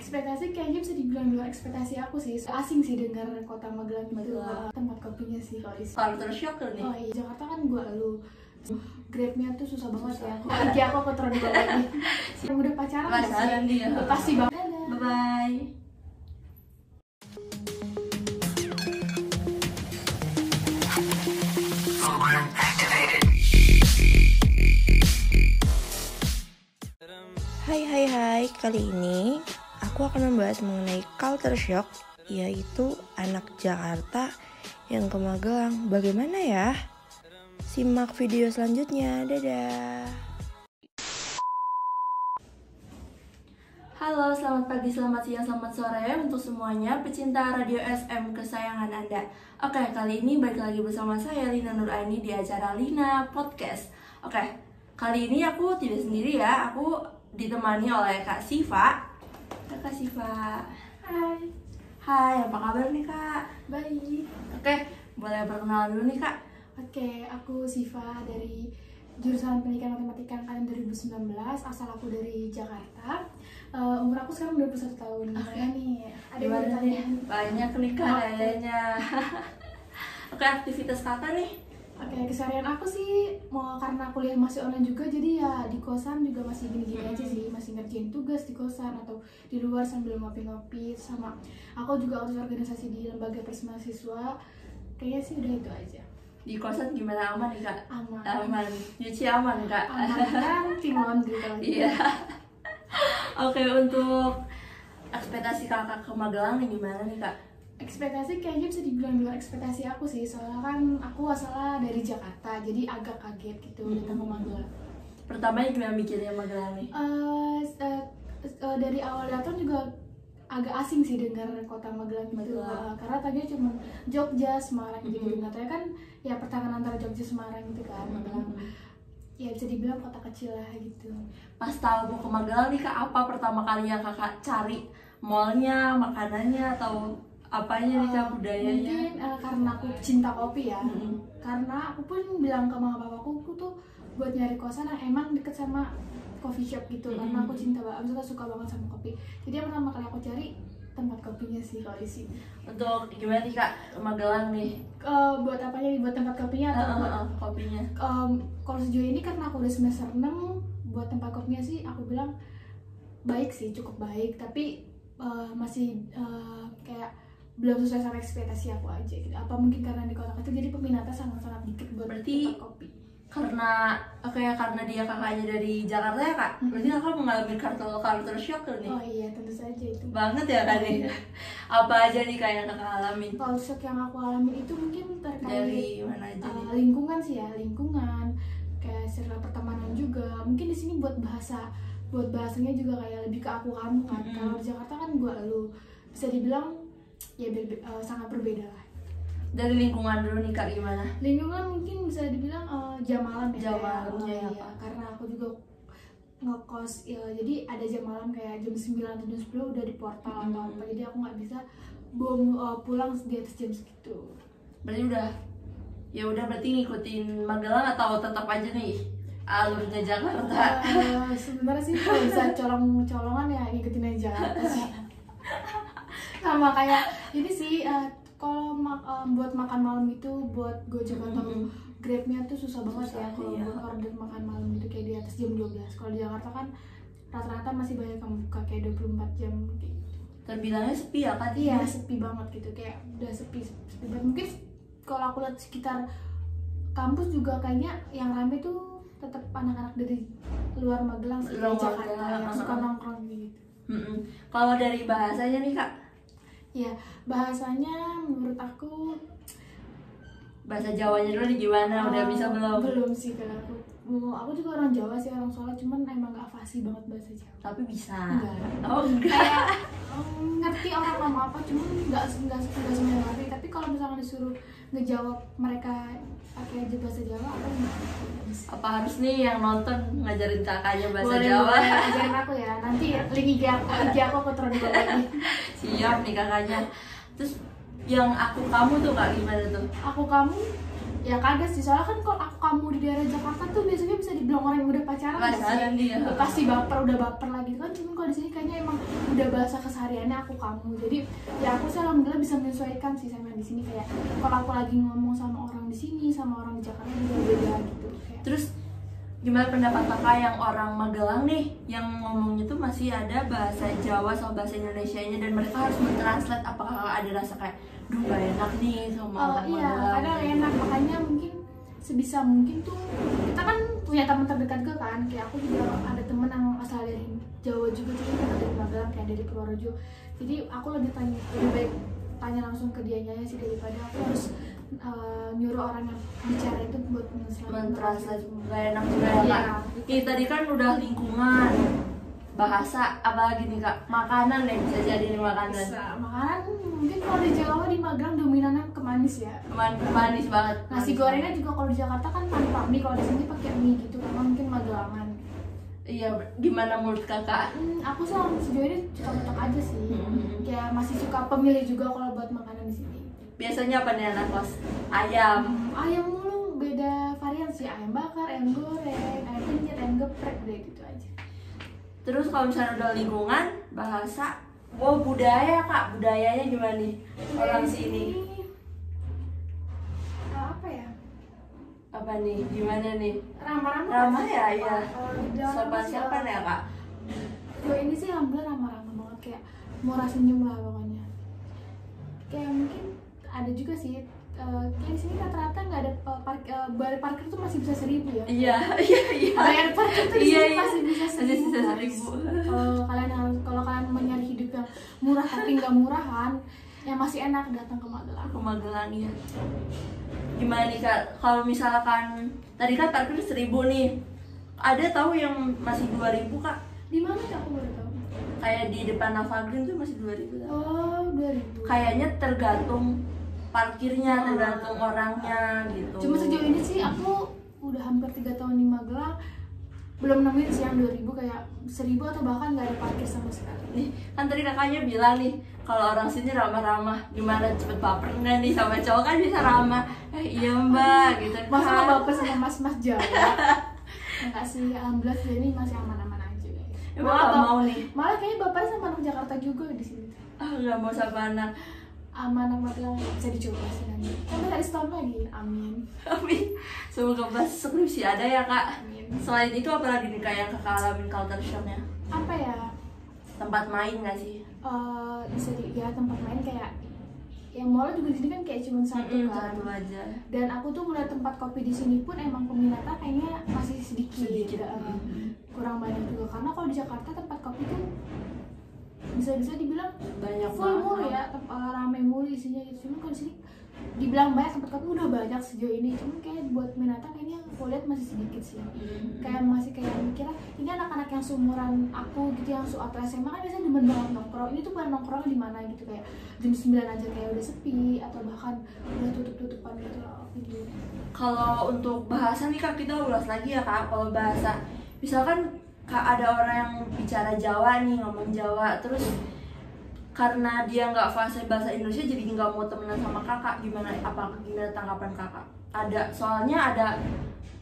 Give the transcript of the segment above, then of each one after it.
Ekspektasi kayaknya bisa dibilang luar ekspektasi aku sih. Asing sih dengar kota Magelang itu. Tempat kopinya sih kalau di sini. Culture shock nih. Oh iya, Jakarta kan gua lu. Grabnya tuh susah banget ya. Lagi aku terus dua lagi. Udah pacaran dia. Pasti banget. Bye bye. Hai, kali ini aku akan membahas mengenai culture shock, yaitu anak Jakarta yang ke Magelang. Bagaimana ya? Simak video selanjutnya, dadah. Halo, selamat pagi, selamat siang, selamat sore untuk semuanya pecinta Radio SM kesayangan Anda. Oke, kali ini balik lagi bersama saya Lina Nuraini di acara Lina Podcast. Oke, kali ini aku tidak sendiri ya, aku ditemani oleh Kak Siva. Kak Siva. Hai, apa kabar nih Kak? Baik. Oke, boleh perkenalan dulu nih Kak. Oke, aku Siva dari jurusan Pendidikan Matematika angkatan 2019. Asal aku dari Jakarta. Umur aku sekarang 21 tahun. Gimana nih? Ada yang Gimana nih? bertanya? Banyak nih Kak kayaknya. Oke, aktivitas Kakak nih? Oke, keseharian aku sih karena kuliah masih online juga, jadi ya di kosan juga masih gini-gini aja sih, masih ngerjain tugas di kosan atau di luar sambil ngopi-ngopi. Sama aku juga harus organisasi di lembaga persmahasiswa. Kayaknya sih udah itu aja. Di kosan gimana, aman nih Kak? Aman. Nyuci aman Kak? Aman kan, tim laundry kalau gitu. Iya. Oke, untuk ekspektasi Kakak ke Magelang nih gimana nih Kak? Ekspektasi kayaknya bisa dibilang luar ekspektasi aku sih, soalnya kan aku asalnya dari Jakarta, jadi agak kaget gitu datang ke Magelang. Pertamanya gimana mikirnya Magelang nih? Dari awal datang juga agak asing sih dengar kota Magelang gitu. Karena tadinya cuma Jogja, Semarang gitu. Katanya kan ya pertengahan antara Jogja Semarang gitu kan, Magelang. Ya bisa dibilang kota kecil lah gitu. Pas tahu mau ke Magelang nih Kak, apa pertama kali yang Kakak cari? Mallnya, makanannya, atau apanya nih Kak, budayanya? Mungkin karena aku cinta kopi ya. Karena aku pun bilang ke mama papaku, aku tuh buat nyari kosan yang emang deket sama coffee shop gitu. Karena aku cinta banget, aku suka banget sama kopi. Jadi yang pertama kali aku cari tempat kopinya sih kalau di sini. Untuk gimana nih Kak, Magelang nih? Buat apanya? Buat tempat kopinya atau buat kopinya? Kalau sejauh ini karena aku udah semester 6, buat tempat kopinya sih aku bilang baik sih, cukup baik. Tapi masih kayak belum sesuai sama ekspektasi aku aja gitu. Apa mungkin karena di kota kecil jadi peminatnya sangat-sangat dikit buat berarti tempat kopi. Karena dia kakaknya dari Jakarta ya Kak? Berarti Kakak mengalami culture shock nih? Oh iya, tentu saja itu. Banget ya Kak nih? Apa aja nih Kak yang Kakak alamin? Culture shock yang aku alamin itu mungkin terkait dari mana aja nih? Lingkungan sih ya, lingkungan. Kayak circle pertemanan juga. Mungkin di sini buat bahasanya juga kayak lebih ke aku kamu kan. Kalau di Jakarta kan gua lu. Bisa dibilang ya sangat berbeda lah. Dari lingkungan dulu nih Kak, gimana? Lingkungan mungkin bisa dibilang jam malam ya. Jam malamnya ya, iya. Karena aku juga ngekos ya, jadi ada jam malam kayak jam 9 atau jam 10 udah di portal atau apa. Jadi aku nggak bisa pulang di atas jam segitu. Berarti berarti ngikutin Magelang atau tetap aja nih alurnya Jakarta? Sebenarnya sih kalau bisa colongan ya ngikutin aja Jakarta sih. Sama kayak ini sih kalau buat makan malam itu buat Gojek atau Grabnya tuh susah banget ya kalau buat order makan malam gitu kayak di atas jam 12. Kalau di Jakarta kan rata-rata masih banyak yang buka kayak 24 jam gitu. Terbilangnya sepi ya Kak? Iya, sepi banget gitu, kayak udah sepi banget. Mungkin kalau aku lihat sekitar kampus juga kayaknya yang rame tuh tetap anak-anak dari luar Magelang sih, dari Jakarta yang suka nongkrong gitu. Kalau dari bahasanya nih Kak? Ya, bahasanya menurut aku bahasa Jawanya dulu nih gimana? Udah bisa belum? Belum sih kalau aku juga orang Jawa sih, orang Solo, cuman emang gak fasih banget bahasa Jawa. Tapi bisa? Enggak. Oh enggak? Kayak ngerti orang ngomong apa, cuman nggak semuanya ngerti. Tapi kalau misalnya disuruh ngejawab mereka pakai aja bahasa Jawa, apa enggak? Apa harus nih yang nonton ngajarin kakaknya bahasa boleh, Jawa? Boleh, ajarin aku ya. Nanti link IG aku terus di bawah ini. Siap nih kakaknya. Terus yang aku kamu tuh Kak gimana tuh? Aku kamu Ya kaget sih, soalnya kan kalau kamu di daerah Jakarta tuh biasanya bisa dibilang orang yang udah pacaran Pacaran sih. dia. Pasti udah baper lah gitu kan. Cuman kalau di sini kayaknya emang udah bahasa kesehariannya aku kamu. Jadi ya aku sih alhamdulillah bisa menyesuaikan sih sama di sini, kayak kalau aku lagi ngomong sama orang di sini sama orang di Jakarta juga beda gitu. Kayak, Terus gimana pendapat kakak yang orang Magelang nih, yang ngomongnya tuh masih ada bahasa Jawa sama bahasa Indonesianya dan mereka harus mentranslate? Apakah kakak ada rasa kayak, duh gak enak nih sama orang iya, Magelang? kadang enak, makanya mungkin sebisa mungkin tuh kita kan punya teman terdekat juga kan, kayak aku juga ada temen yang asal dari Jawa juga, jadi bukan dari Magelang, kayak dari Purworejo. Jadi aku lebih baik tanya langsung ke dianya sih daripada aku harus nyuruh orang yang bicara itu buat mentranslate. Gak enak juga ya kak. Ini tadi kan udah lingkungan, bahasa, apalagi nih kak, makanan ya, bisa jadi nih makanan. Bisa. Makanan mungkin kalau di Jawa di Magelang dominannya ke manis ya. Manis banget. Nasi gorengnya juga kalau di Jakarta kan tanpa mie, kalau di sini pakai mie gitu, karena mungkin Magelangan. Iya, gimana menurut kakak? Aku sejauh ini cocok aja sih. Kayak masih suka pemilih juga kalau buat makanan di sini. Biasanya apa nih anak kos? Ayam. Ayam mulu, beda varian sih, ayam bakar, ayam goreng, ayam penyet, ayam geprek, udah gitu aja. Terus kalau misalnya udah lingkungan, bahasa, budaya kak, budayanya gimana nih orang sini? Apa ya? Apa nih, gimana nih? Ramah-ramah ya, iya. Sopan Sopan ya kak? Ini sih alhamdulillah ramah-ramah banget, kayak murah senyum lah pokoknya. Kayak mungkin ada juga sih, kayak di sini rata-rata nggak ada bayar parkir tuh masih bisa 1.000 ya. Iya. Bayar parkir tuh di sini masih bisa 1.000. 1.000. Kalau kalian mau nyari hidup yang murah tapi nggak murahan, yang masih enak datang ke Magelang. Ke Magelang ya. Gimana nih kak, kalau misalkan tadi kan parkir 1.000 nih, ada tahu yang masih 2.000 kak? Di mana ya, aku baru tahu. Kayak di depan Navagreen tuh masih 2.000 kak. Oh, 2.000. Kayaknya tergantung parkirnya, tergantung orangnya gitu. Cuma sejauh ini sih aku udah hampir 3 tahun di Magelang, belum nemuin sih yang 2.000, kayak 1.000 atau bahkan nggak ada parkir sama sekali. Nih, kan tadi kakaknya bilang nih, kalau orang sini ramah-ramah, gimana cepet baper nggak nih sama cowok? Kan bisa ramah, iya mbak, gitu kan. Masa nggak baper sama mas-mas Jawa? Enggak sih, alhamdulillah sejauh ini masih aman-aman aja guys. Emang nggak mau nih? Malah kayaknya bapernya sama anak Jakarta juga di sini. Nggak mau sama anak. Anak Magelang bisa dicoba sih nanti. Kan dari setahun lagi, amin. Amin. Semoga pas skripsi ada ya kak. Amin. Selain itu apalagi nih kak yang kakak alamin culture shocknya? Apa ya? Tempat main nggak sih? Bisa ya tempat main kayak yang mall juga di sini kan kayak cuma satu kan. Satu aja. Dan aku tuh ngeliat tempat kopi di sini pun emang peminatnya kayaknya masih sedikit. Kurang banyak juga, karena kalau di Jakarta tempat kopi tuh bisa dibilang Banyak full banget. mulu ya, rame mulu isinya gitu. Cuma kalau di sini dibilang banyak tempat kopi udah banyak sejauh ini, cuman kayak buat minatnya kayaknya aku lihat masih sedikit sih. Kayak masih kayak mikirnya ini anak-anak yang seumuran aku gitu, yang atau SMA kan biasanya demen banget nongkrong. Ini tuh bukan nongkrong di mana gitu, kayak jam 9 aja kayak udah sepi atau bahkan udah tutup-tutupan gitu loh video. Kalau untuk bahasa nih kak, kita ulas lagi ya kak. Kalau bahasa, misalkan kak ada orang yang bicara Jawa nih, ngomong Jawa, terus karena dia nggak fasih bahasa Indonesia jadi nggak mau temenan sama kakak, gimana tanggapan kakak? Soalnya ada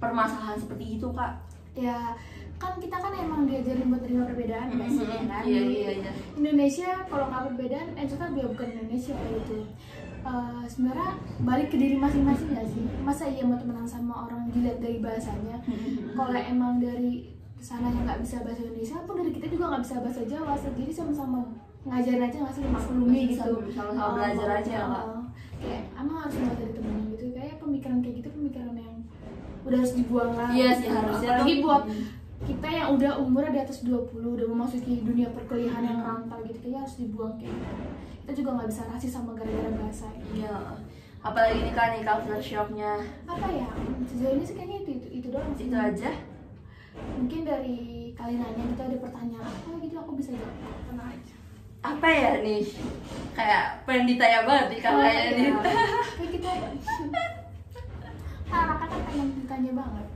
permasalahan seperti itu kak. Ya kan kita kan emang diajarin buat terima perbedaan nggak sih, ya kan? Iya. Indonesia kalau nggak perbedaan, itu kan dia bukan Indonesia kayak gitu. Sebenarnya balik ke diri masing-masing nggak sih? Masa iya mau temenan sama orang dilihat dari bahasanya? Kalau emang dari sana yang nggak bisa bahasa Indonesia, pun dari kita juga nggak bisa bahasa Jawa, jadi sama-sama ngajarin aja nggak sih, maklumi gitu. Sama-sama belajar aja kak. Kayak emang harus nggak dari temen gitu, kayak pemikiran kayak gitu pemikiran yang udah harus dibuang lah. Iya sih, harusnya. Apalagi buat kita yang udah umurnya di atas 20, udah memasuki dunia perkuliahan yang rantau gitu, kayaknya harus dibuang kayak gitu. Kita juga nggak bisa rasis sama gara-gara bahasa. Iya. Apalagi nih kak, nih culture shocknya. Apa ya? Sejauh ini sih kayaknya itu doang sih. Itu aja. Mungkin dari kalian nanya kita ada pertanyaan apa gitu, aku bisa jawab. Tenang aja. Apa ya nih? Kayak pengen ditanya banget nih kakaknya nih. Kayak kita anak-anak kan pengen ditanya banget.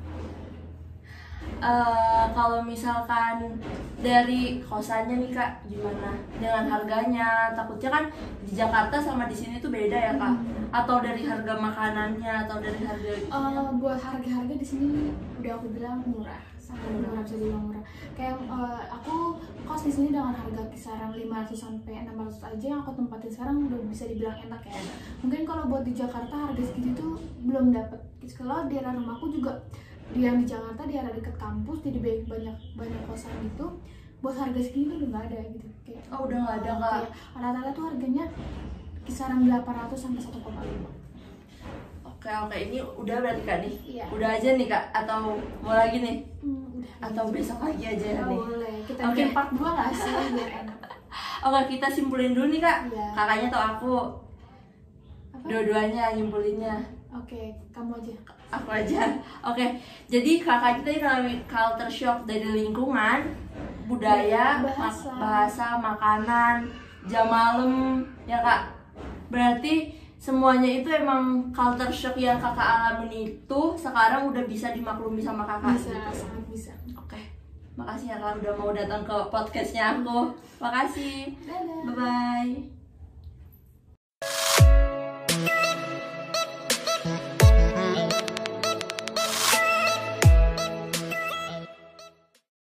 kalau misalkan dari kosannya nih Kak, gimana dengan harganya? Takutnya kan di Jakarta sama di sini tuh beda ya Kak? Atau dari harga makanannya atau dari harga buat harga-harga di sini udah aku bilang murah, sangat murah, bisa dibilang murah. Kayak aku kos di sini dengan harga kisaran 500 sampai 600 aja yang aku tempatin sekarang udah bisa dibilang enak ya. Mungkin kalau buat di Jakarta harga segitu tuh belum dapet. Kalau di daerah rumahku juga yang di Jakarta di area dekat kampus, jadi banyak kosan gitu. Buat harga segini tuh udah nggak ada gitu. Kayak udah nggak ada Kak. Rata-rata tuh harganya kisaran 800 sampai 1,5. Oke, ini udah berarti Kak nih? Iya. Udah aja nih Kak? Atau mau lagi nih? Udah. Atau besok lagi aja nih? Boleh, kita bikin part 2 nggak sih biar enak. Oke, kita simpulin dulu nih Kak. Iya. Kakaknya atau aku? Apa? Dua-duanya nyimpulinnya. Oke, kamu aja. Aku aja. Oke, jadi kakak kita ngalamin culture shock dari lingkungan, budaya, bahasa, makanan, jam malam, ya Kak. Berarti semuanya itu emang culture shock yang kakak alamin itu sekarang udah bisa dimaklumi sama kakak. Bisa, sangat bisa. Oke, makasih ya Kak udah mau datang ke podcastnya aku. Makasih. Dadah.